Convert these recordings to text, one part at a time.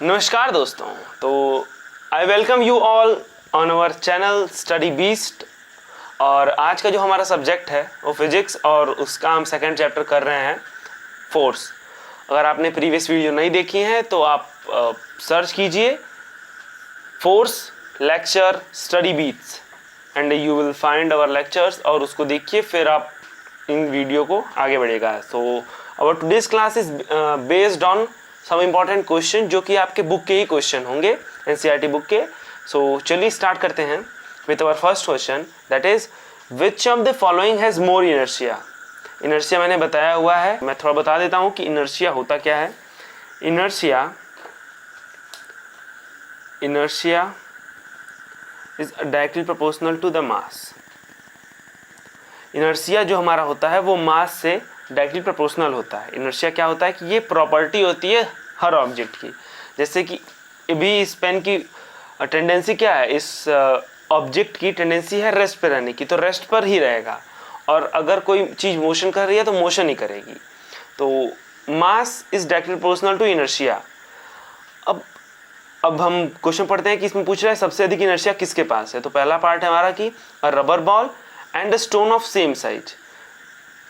नमस्कार दोस्तों, तो I welcome you all on our channel Study Beast. और आज का जो हमारा सब्जेक्ट है वो फिजिक्स, और उसका हम सेकंड चैप्टर कर रहे हैं फोर्स। अगर आपने प्रीवियस वीडियो नहीं देखी है तो आप सर्च कीजिए force lecture Study Beats and you will find our lectures, और उसको देखिए फिर आप इन वीडियो को आगे बढ़ेगा। So our today's class is based on some important question जो कि आपके बुक के ही क्वेश्चन होंगे, एनसीईआरटी बुक के। सो चलिए स्टार्ट करते हैं with our first question, that is which of the following has more inertia. Inertia मैंने बताया हुआ है, मैं थोड़ा बता देता हूँ कि इनर्शिया होता क्या है। Inertia is directly proportional to the mass. Inertia जो हमारा होता है वो मास से डायरेक्टली प्रोपोर्शनल होता है। इनर्शिया क्या होता है कि ये प्रॉपर्टी होती है हर ऑब्जेक्ट की। जैसे कि अभी इस पेन की टेंडेंसी क्या है, इस ऑब्जेक्ट की टेंडेंसी है रेस्ट पे रहने की, तो रेस्ट पर ही रहेगा। और अगर कोई चीज़ मोशन कर रही है तो मोशन ही करेगी। तो mass is directly proportional to inertia. अब हम क्वेश्चन पढ़ते हैं कि इसमें पूछ रहा है सबसे अधिक इनर्शिया किसके पास है। तो पहला पार्ट है हमारा कि rubber ball and stone of same size.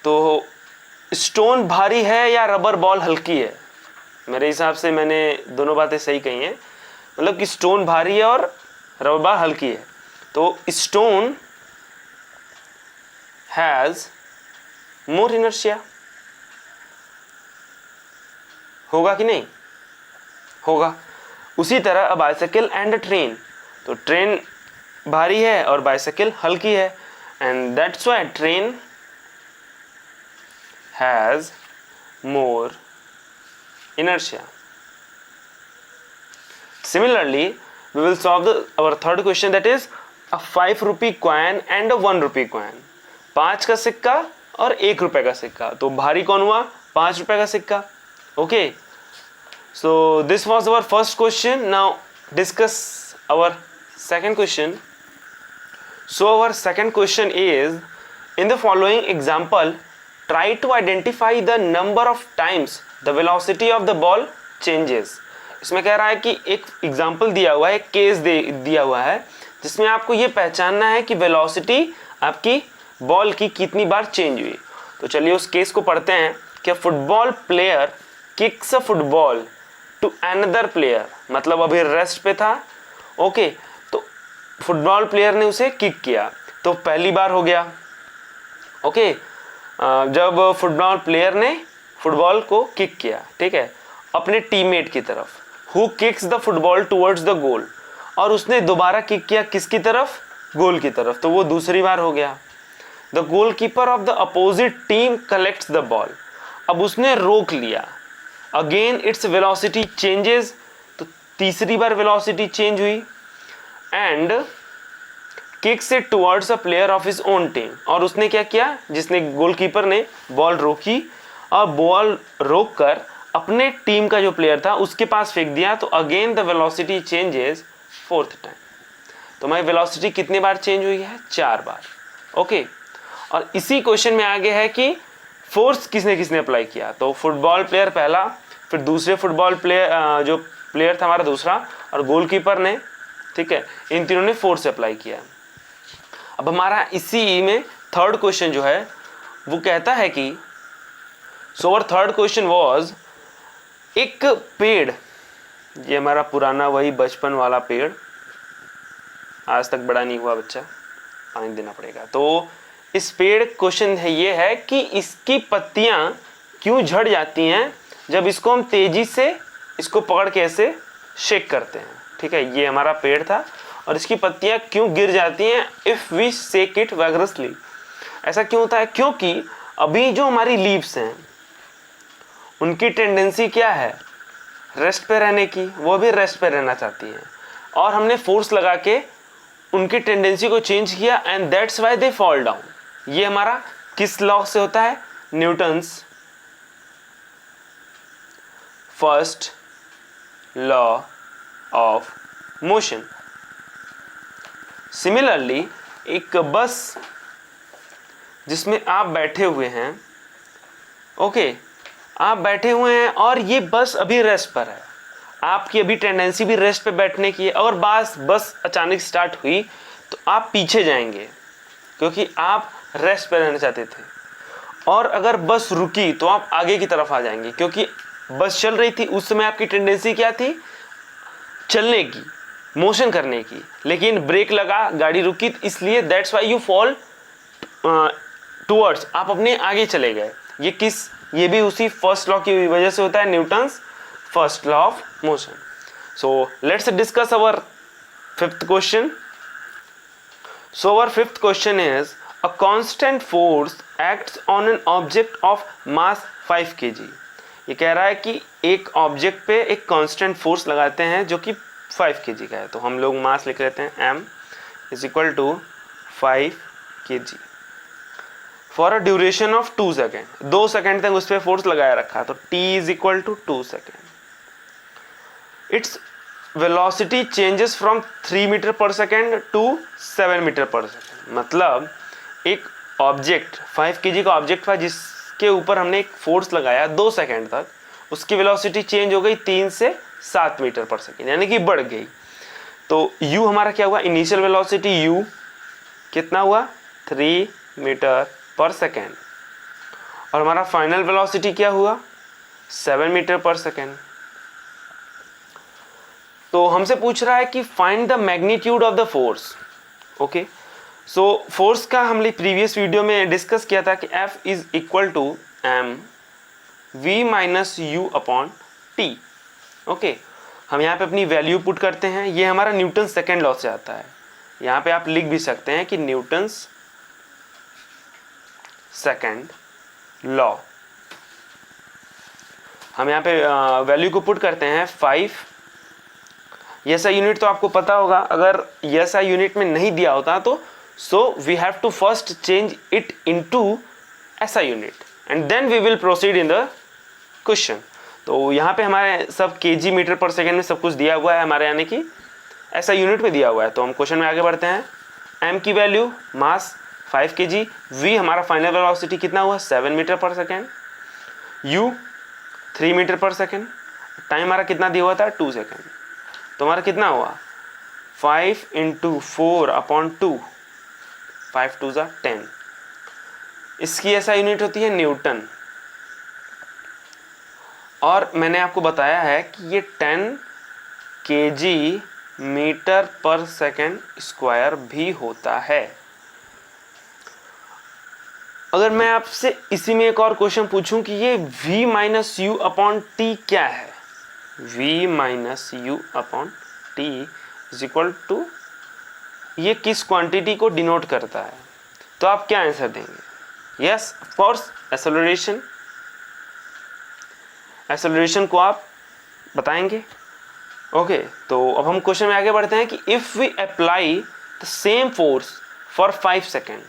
तो स्टोन भारी है या रबर बॉल हल्की है? मेरे हिसाब से मैंने दोनों बातें सही कही हैं, मतलब कि स्टोन भारी है और रबर बॉल हल्की है। तो स्टोन हैज मोर इनर्शिया, होगा कि नहीं? होगा। उसी तरह अब बाइसाइकिल एंड ट्रेन, तो ट्रेन भारी है और बाइसाइकिल हल्की है, and that's why train has more inertia. Similarly, we will solve our third question, that is a 5 rupee coin and a 1 rupee coin. 5 का सिक्का और 1 रुपए का सिक्का। तो भारी कौन हुआ? 5 रुपए का सिक्का। Okay, so this was our first question. Now discuss our second question. So our second question is, in the following example try to identify the number of times the velocity of the ball changes. इसमें कह रहा है कि एक example दिया हुआ है, एक केस दिया हुआ है जिसमें आपको ये पहचानना है कि वेलोसिटी आपकी बॉल की कितनी बार चेंज हुई। तो चलिए उस केस को पढ़ते हैं कि football player kicks a football to another player, मतलब अभी रेस्ट पे था। ओके, तो फुटबॉल प्लेयर ने उसे किक किया, तो पहली बार हो गया। ओके, जब फुटबॉल प्लेयर ने फुटबॉल को किक किया, ठीक है, अपने टीममेट की तरफ, who kicks the football towards the goal, और उसने दोबारा किक किया किसकी तरफ? गोल की तरफ, तो वो दूसरी बार हो गया। The goalkeeper of the opposite team collects the ball, अब उसने रोक लिया, अगेन इट्स वेलोसिटी चेंजेस, तो तीसरी बार वेलोसिटी चेंज हुई, and kicks it towards a player of his own team, और उसने क्या किया, जिसने गोलकीपर ने बॉल रोकी और बॉल रोक कर अपने टीम का जो प्लेयर था उसके पास फेंक दिया, तो again the velocity changes 4th time. तो हमारी वेलोसिटी कितने बार चेंज हुई है? 4 बार। ओके, और इसी क्वेश्चन में आगे है कि फोर्स किसने किसने अप्लाई किया। तो फुटबॉल प्लेयर पहला, फिर दूसरे फुटबॉल प्लेयर जो प्लेयर था हमारा दूसरा, और गोलकीपर ने, ठीक है, इन तीनों ने फोर्स अप्लाई किया। अब हमारा इसी में थर्ड क्वेश्चन जो है वो कहता है कि so our third question was, एक पेड़, ये हमारा पुराना वही बचपन वाला पेड़, आज तक बड़ा नहीं हुआ बच्चा, पानी देना पड़ेगा। तो इस पेड़ क्वेश्चन है ये है कि इसकी पत्तियां क्यों झड़ जाती हैं जब इसको हम तेजी से इसको पकड़ के ऐसे शेक करते हैं। ठीक है, ये हमारा पेड़ था और इसकी पत्तियां क्यों गिर जाती हैं इफ़ वी शेक इट वैगरसली। ऐसा क्यों होता है? क्योंकि अभी जो हमारी लीव्स हैं उनकी टेंडेंसी क्या है? रेस्ट पे रहने की, वो भी रेस्ट पे रहना चाहती हैं, और हमने फोर्स लगा के उनकी टेंडेंसी को चेंज किया, and that's why they fall down. ये हमारा किस लॉ से होता है? Newton's first law of motion. Similarly एक बस जिसमें आप बैठे हुए हैं, ओके, आप बैठे हुए हैं और ये बस अभी रेस्ट पर है, आपकी अभी टेंडेंसी भी रेस्ट पे बैठने की है, और बस अचानक स्टार्ट हुई तो आप पीछे जाएंगे क्योंकि आप रेस्ट पे रहना चाहते थे, और अगर बस रुकी तो आप आगे की तरफ आ जाएंगे क्योंकि बस चल रही थी। उस समय आपकी टेंडेंसी क्या थी? चलने की, मोशन करने की, लेकिन ब्रेक लगा, गाड़ी रुकी, इसलिए that's why you fall towards, आप अपने आगे चले गए। ये भी उसी फर्स्ट लॉ की वजह से होता है, Newton's first law of motion. So let's discuss our fifth question. So our fifth question is, a constant force acts on an object of mass 5 kg। ये कह रहा है कि एक ऑब्जेक्ट पे एक कांस्टेंट फोर्स लगाते हैं जो कि 5 kg का है, तो हम लोग मास लिख लेते हैं m is equal to 5 kg for a duration of 2 second. 2 second तक उस पर फोर्स लगाया रखा है, तो t is equal to 2 second. Its velocity changes from 3 metre per second to 7 metre per second. मतलब एक ऑब्जेक्ट 5 kg का ऑब्जेक्ट था जिसके ऊपर हमने एक फोर्स लगाया 2 सेकेंड तक, उसकी वेलोसिटी चेंज हो गई 3 से 7 मीटर पर सेकेंड, यानी कि बढ़ गई। तो u हमारा क्या हुआ? इनिशियल वेलोसिटी u कितना हुआ? 3 मीटर पर सेकेंड, और हमारा फाइनल वेलोसिटी क्या हुआ? 7 मीटर पर सेकेंड। तो हमसे पूछ रहा है कि find the magnitude of the force. Okay, so force का हमने प्रीवियस वीडियो में डिस्कस किया था कि F is equal to M V minus U upon T. Okay, हम यहाँ पे अपनी वैल्यू पुट करते हैं, ये हमारा न्यूटन सेकेंड लॉ से आता है। यहाँ पे आप लिख भी सकते हैं कि न्यूटन्स सेकेंड लॉ। हम यहाँ पे वैल्यू को पुट करते हैं 5। SI यूनिट तो आपको पता होगा, अगर SI यूनिट में नहीं दिया होता तो so we have to first change it into SI unit and then we will proceed in the question. तो यहाँ पे हमारे सब kg मीटर पर सेकेंड में सब कुछ दिया हुआ है हमारे, यानी कि SI यूनिट में दिया हुआ है। तो हम क्वेश्चन में आगे बढ़ते हैं। m की वैल्यू मास 5 kg, v हमारा फाइनल वेलोसिटी कितना हुआ? 7 metre per second, u 3 metre per second, time हमारा कितना दिया हुआ था? 2 सेकेंड। तो हमारा कितना हुआ? 5 इंटू 4 अपॉन 2, 5 2 ज़ा 10। इसकी ऐसा यूनिट होती है न्यूटन, और मैंने आपको बताया है कि ये 10 kg metre per second square भी होता है। अगर मैं आपसे इसी में एक और क्वेश्चन पूछूं कि ये v minus U upon T क्या है? v minus U upon T is equal to, ये किस क्वांटिटी को डिनोट करता है? तो आप क्या आंसर देंगे? Yes of course acceleration. Acceleration को आप बताएंगे। ओके, तो अब हम क्वेश्चन में आगे बढ़ते हैं कि if we apply the same force for 5 second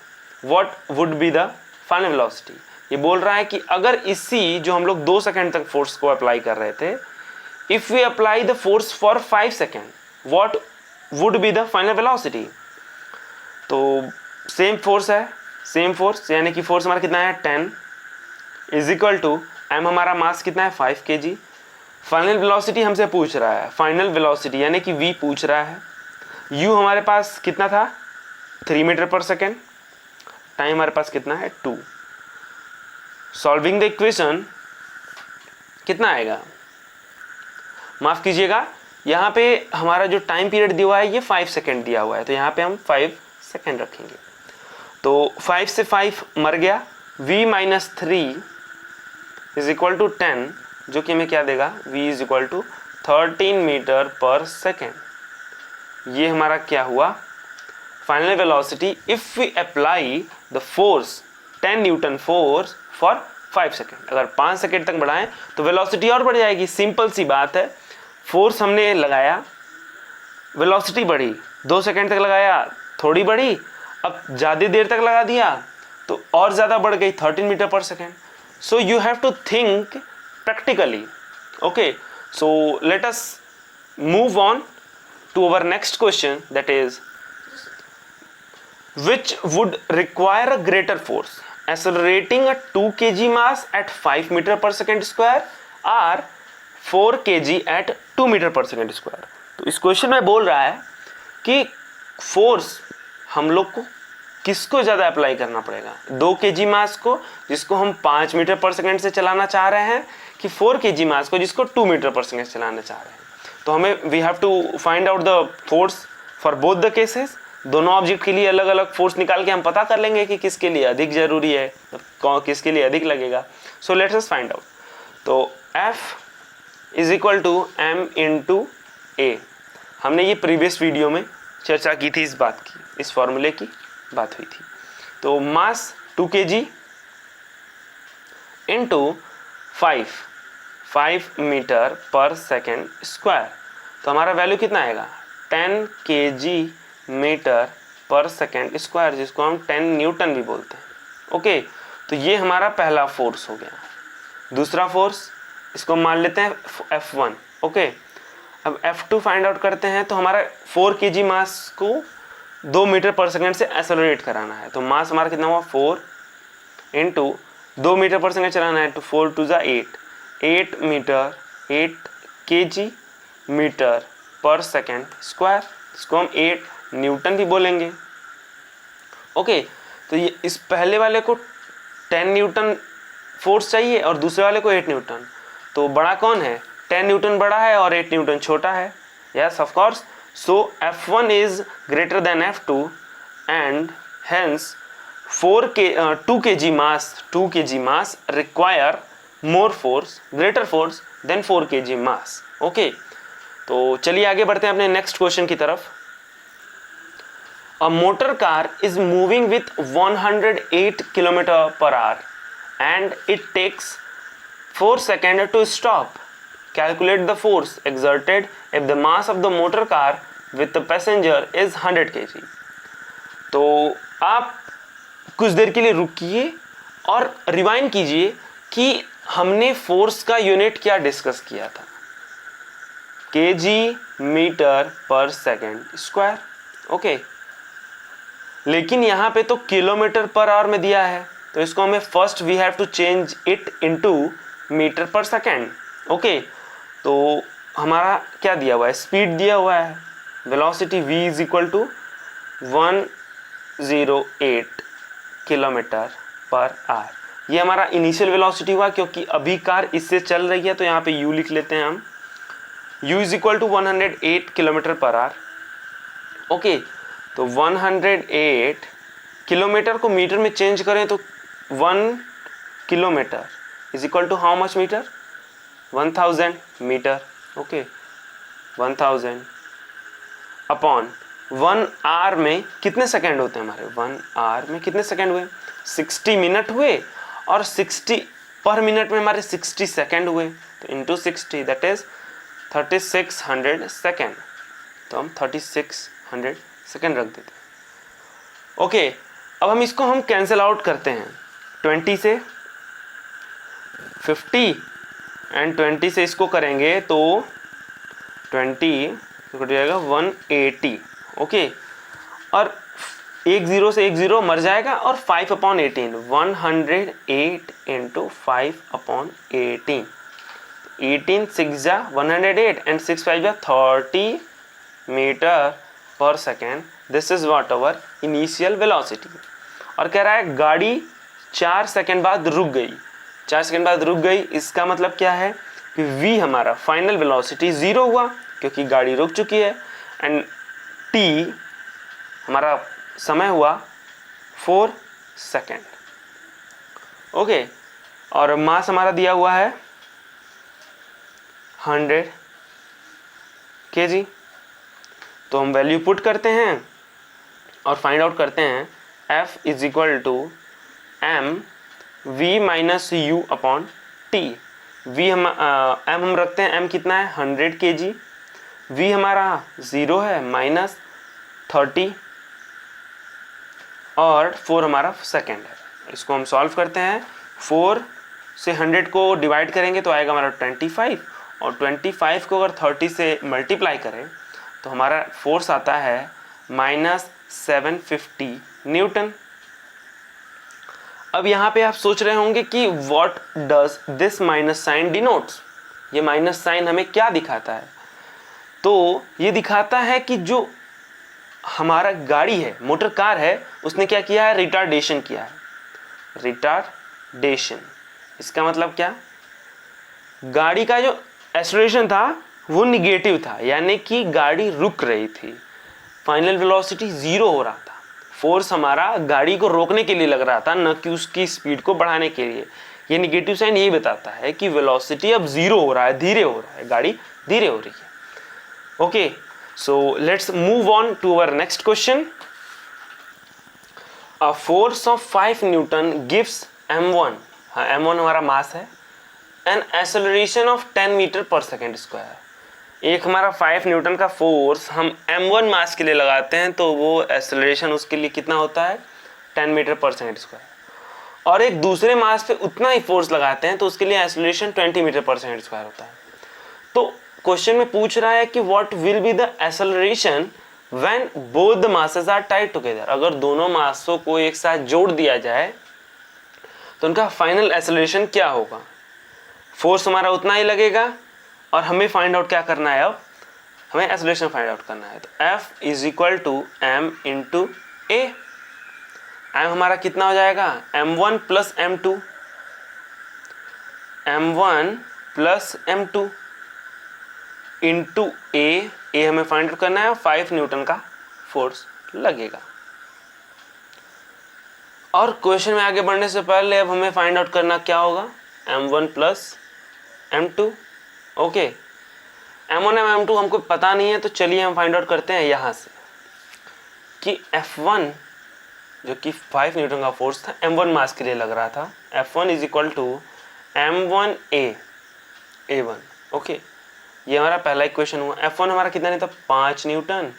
what would be the final velocity. ये बोल रहा है कि अगर इसी जो हम लोग 2 सेकेंड तक फोर्स को अप्लाई कर रहे थे, if we apply the force for 5 second what would be the final velocity. तो सेम फोर्स है, सेम फोर्स यानी कि फोर्स हमारा कितना है 10 इज इक्वल टू m हमारा मास कितना है 5 kg। फाइनल वेलोसिटी हमसे पूछ रहा है, फाइनल वेलोसिटी यानी कि v पूछ रहा है। u हमारे पास कितना था? 3 मीटर पर सेकेंड, टाइम हमारे पास कितना है 2। सॉल्विंग द इक्वेशन कितना आएगा? माफ कीजिएगा, यहाँ पे हमारा जो टाइम पीरियड दिया हुआ है ये 5 सेकेंड दिया हुआ है, तो यहाँ पे हम 5 सेकेंड रखेंगे। तो 5 से 5 मर गया, v minus 3 is equal to 10, जो कि हमें क्या देगा? v is equal to 13 metre per second. ये हमारा क्या हुआ? Final velocity if we apply the force 10 newton force for 5 second. अगर 5 सेकेंड तक बढ़ाएं तो वेलोसिटी और बढ़ जाएगी। सिंपल सी बात है, फोर्स हमने लगाया, वेलोसिटी बढ़ी, 2 सेकेंड तक लगाया, थोड़ी बढ़ी, अब ज़्यादा देर तक लगा दिया तो और ज़्यादा बढ़ गई 13 metre per second. So you have to think practically. Okay, so let us move on to our next question, that is which would require a greater force, accelerating a 2 kg mass at 5 meter per second square or 4 kg at 2 metre per second square. तो इस question में बोल रहा है कि force हम लोग को किसको ज़्यादा अप्लाई करना पड़ेगा, 2 kg मास को जिसको हम 5 मीटर पर सेकेंड से चलाना चाह रहे हैं, कि 4 kg मास को जिसको 2 मीटर पर सेकेंड चलाना चाह रहे हैं। तो हमें we have to find out the force for both the cases. दोनों ऑब्जेक्ट के लिए अलग अलग फोर्स निकाल के हम पता कर लेंगे कि किसके लिए अधिक जरूरी है, किसके लिए अधिक लगेगा। So let's us find out. तो F is equal to m into a. हमने ये प्रीवियस वीडियो में चर्चा की थी, इस बात की, इस फॉर्मूले की बात हुई थी। तो मास 2 kg into 5 metre per second square. तो हमारा वैल्यू कितना आएगा, 10 kg metre per second square, जिसको हम 10 न्यूटन भी बोलते हैं। ओके, तो ये हमारा पहला फोर्स हो गया। दूसरा फोर्स, इसको मान लेते हैं F1। ओके, अब F2 फाइंड आउट करते हैं। तो हमारा 4 kg मास को 2 मीटर पर सेकेंड से एक्सेलरेट कराना है। तो मास हमारा कितना हुआ, 4 इंटू 2 मीटर पर सेकेंड चलाना है, तो 4 2 जा 8 metre, 8 kg metre per second square, इसको हम 8 न्यूटन भी बोलेंगे। ओके, तो ये इस पहले वाले को 10 न्यूटन फोर्स चाहिए और दूसरे वाले को 8 न्यूटन। तो बड़ा कौन है, 10 न्यूटन बड़ा है और 8 न्यूटन छोटा है। Yes of course. So F1 is greater than F2 and hence 2 kg mass require more force, greater force than 4 kg mass. Okay, तो चलिए आगे बढ़ते हैं अपने नेक्स्ट क्वेश्चन की तरफ। A motor car is moving with 108 km per hour and it takes 4 seconds to stop. Calculate the force exerted if the mass of the motor car with the passenger is 100 kg. तो आप कुछ देर के लिए रुकिए और rewind कीजिए कि हमने फोर्स का यूनिट क्या डिस्कस किया था, kg metre per second square. Okay, लेकिन यहाँ पे तो किलोमीटर पर आवर में दिया है, तो इसको हमें first we have to change it into metre per second. Okay, तो हमारा क्या दिया हुआ है, स्पीड दिया हुआ है, velocity v is equal to 108 kilometre per hour. ये हमारा इनिशियल वेलोसिटी हुआ, क्योंकि अभी कार इससे चल रही है तो यहाँ पे u लिख लेते हैं हम, u is equal to 108 kilometre per hour. Okay, तो 108 किलोमीटर को मीटर में चेंज करें तो 1 kilometre is equal to how much metre, 1000 metre. Okay, 1000 upon 1 hour में कितने सेकंड होते हैं हमारे, 1 आवर में कितने सेकंड हुए, 60 मिनट हुए, और 60 पर मिनट में हमारे 60 सेकंड हुए, तो इंटू 60 दैट इज 3600 सेकंड। तो हम 3600 सेकंड रख देते हैं। ओके, अब हम इसको कैंसिल आउट करते हैं, 20 से 50 एंड 20 से इसको करेंगे तो 20 कट जाएगा 180। ओके, और एक जीरो से एक जीरो मर जाएगा, और 5/18 108 इंटू 5/18, 18 6 जा 108 एंड 6 5 जा 30 metre per second. This is what our initial velocity. और कह रहा है गाड़ी 4 सेकेंड बाद रुक गई, 4 सेकेंड बाद रुक गई, इसका मतलब क्या है कि v हमारा फाइनल वेलोसिटी 0 हुआ क्योंकि गाड़ी रुक चुकी है, एंड t हमारा समय हुआ 4 सेकेंड। ओके, और मास हमारा दिया हुआ है 100 kg। तो हम वैल्यू पुट करते हैं और फाइंड आउट करते हैं F is equal to m v minus u upon t। v हम m हम रखते हैं, m कितना है 100 kg, v हमारा 0 है माइनस 30 और 4 हमारा सेकेंड है। इसको हम सॉल्व करते हैं, 4 से 100 को डिवाइड करेंगे तो आएगा हमारा 25, और 25 को अगर 30 से मल्टीप्लाई करें तो हमारा फोर्स आता है -750 न्यूटन। अब यहाँ पे आप सोच रहे होंगे कि what does this minus sign denotes, ये माइनस साइन हमें क्या दिखाता है? तो ये दिखाता है कि जो हमारा गाड़ी है, मोटर कार है, उसने क्या किया है? रिटार्डेशन किया है। रिटार्डेशन इसका मतलब क्या? गाड़ी का जो एक्सेलरेशन था वो निगेटिव था, यानी कि गाड़ी रुक रही थी, फाइनल वेलोसिटी 0 हो रहा था। फोर्स हमारा गाड़ी को रोकने के लिए लग रहा था, न कि उसकी स्पीड को बढ़ाने के लिए। ये निगेटिव साइन यही बताता है कि वेलोसिटी अब 0 हो रहा है, धीरे हो रहा है, गाड़ी धीरे हो रही है। Okay, so let's move on to our next question. A force of 5 newton gives m1, हाँ m1 हमारा मास है, an acceleration of 10 metre per second square. एक हमारा 5 न्यूटन का फोर्स हम m1 मास के लिए लगाते हैं तो वो एक्सेलरेशन उसके लिए कितना होता है? 10 मीटर पर सेकेंड स्क्वायर। और एक दूसरे मास पे उतना ही फोर्स लगाते हैं तो उसके लिए acceleration 20 metre per second square होता है। तो क्वेश्चन में पूछ रहा है कि what will be the acceleration when both the masses are tied together. अगर दोनों मासों को एक साथ जोड़ दिया जाए तो उनका फाइनल एक्सेलरेशन क्या होगा? फोर्स हमारा उतना ही लगेगा और हमें फाइंड आउट क्या करना है? अब हमें एक्सेलरेशन फाइंड आउट करना है। तो F is equal to m into a. m हमारा कितना हो जाएगा? m1 plus m2, m1 plus m2 into a. A हमें फाइंड आउट करना है, 5 न्यूटन का फोर्स लगेगा। और क्वेश्चन में आगे बढ़ने से पहले अब हमें फाइंड आउट करना क्या होगा? m1 plus m2। Okay, m1 m2 हमको पता नहीं है, तो चलिए हम फाइंड आउट करते हैं यहाँ से कि F1 जो कि 5 न्यूटन का फोर्स था, m1 मास के लिए लग रहा था। F1 is equal to m1 a1। Okay, ये हमारा पहला इक्वेशन हुआ। F1 हमारा कितना नहीं था? 5 न्यूटन।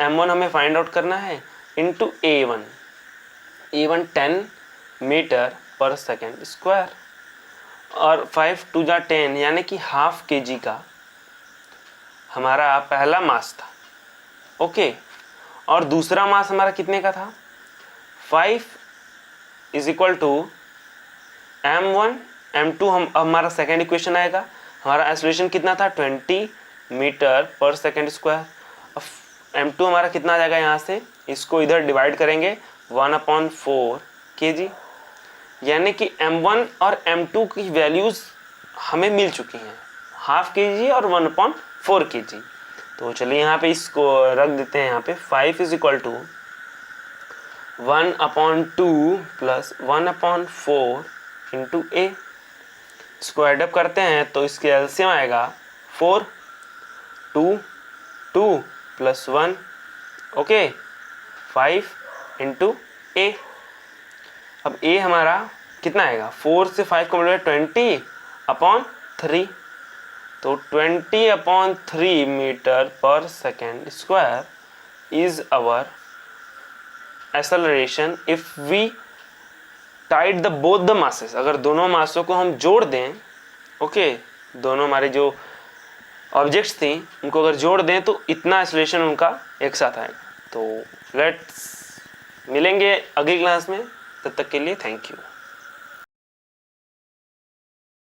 m1 हमें फाइंड आउट करना है into a1। a1 10 metre per second square और 5 टू जा 10 यानी कि हाफ kg का हमारा पहला मास था। ओके, और दूसरा मास हमारा कितने का था? 5 is equal to m1 m2। हम हमारा सेकेंड इक्वेशन आएगा, हमारा एक्सेलरेशन कितना था? 20 मीटर पर सेकेंड स्क्वायर। अब m2 हमारा कितना आ जाएगा? यहाँ से इसको इधर डिवाइड करेंगे 1/4 kg, यानी कि m1 और m2 की वैल्यूज हमें मिल चुकी हैं, हाफ kg और 1/4 kg। तो चलिए यहाँ पे इसको रख देते हैं। यहाँ पे 5 is equal to 1/2 plus 1/4 into a. इसको एडअप करते हैं तो इसके एलसीएम आएगा 4, 2, 2 प्लस 1, ओके, 5 इंटू ए। अब ए हमारा कितना आएगा? 4 से 5 को मल्टीप्लाई 20/3, तो 20/3 metre per second square is our acceleration if we tied the both the masses. अगर दोनों मासों को हम जोड़ दें, ओके, दोनों हमारे जो ऑब्जेक्ट्स थी उनको अगर जोड़ दें तो इतना एक्सेलरेशन उनका एक साथ आएगा। तो लेट्स मिलेंगे अगली क्लास में, तब तक के लिए थैंक यू।